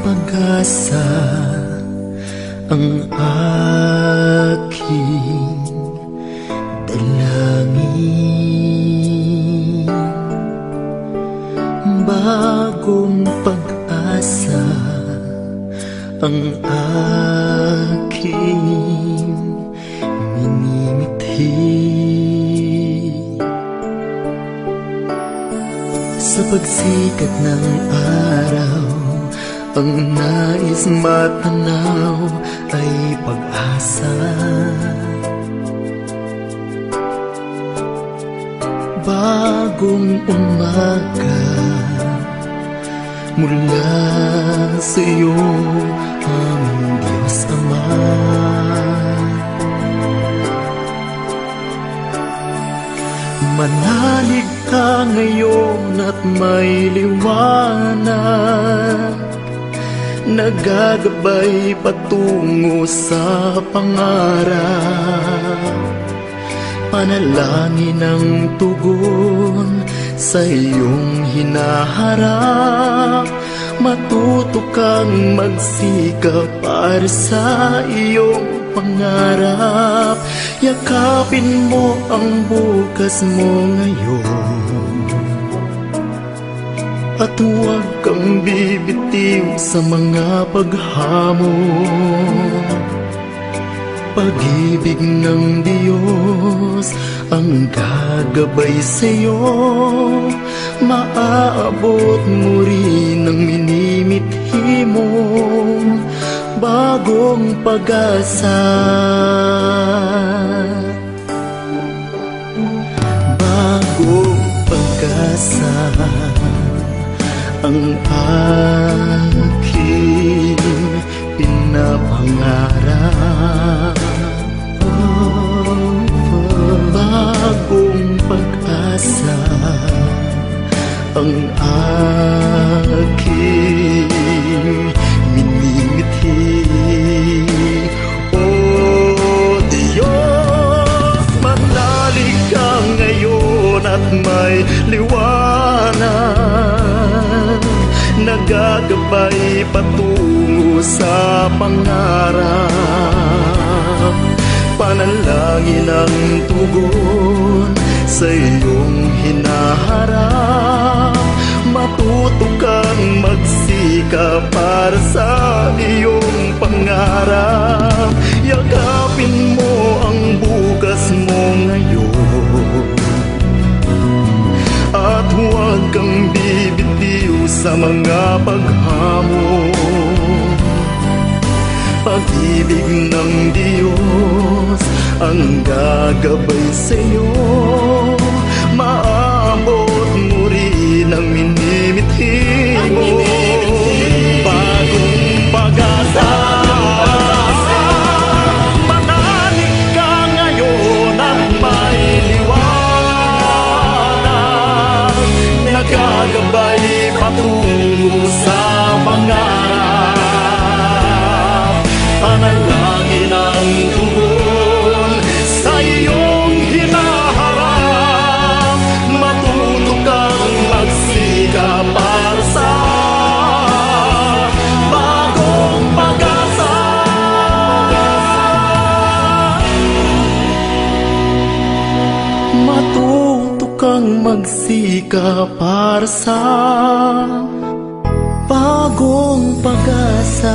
pag-asa ang aking dalangin. Bagong pag-asa ang aking minimithi. Sa pagsikat ng araw, ang nais matanaw ay pag-asa. Bagong umaga mula sa iyo, aming Diyos Ama. Manalig ka ngayon at may liwanag, nagagabay patungo sa pangarap. Panalangin ang tugon sa iyong hinaharap. Matuto kang magsikap para sa iyong pangarap. Yakapin mo ang bukas mo ngayon, at huwag kang bibitiw sa mga paghamon. Pag-ibig ng Diyos ang gagabay sa'yo. Maaabot mo rin ang minimithi mo. Bagong pag-asa, bagong pag-asa ang aking pinapangarap. Bagong pag-asa ang aking minimithi. O Diyos, manalig ka ngayon at may liwanag, nagagabay patungo sa pangarap. Panalangin ang tugon sa iyong hinaharap. Matuto kang magsikap para sa iyong pangarap. Yakapin mo ang bukas mo ngayon, at huwag kang bibitiw sa mga paghamon. Pag-ibig ng Diyos ang gagabay sa'yo. Maabot mo rin ang minimithi mo. Bagong pag-asa, manalig ka ngayon at may liwanag, nagagabay patungo sa pangarap. Panalangin ang tugon sa iyong hinaharap. Matuto kang magsikap para sa bagong pag-asa. Matuto kang magsikap para sa bagong pag-asa.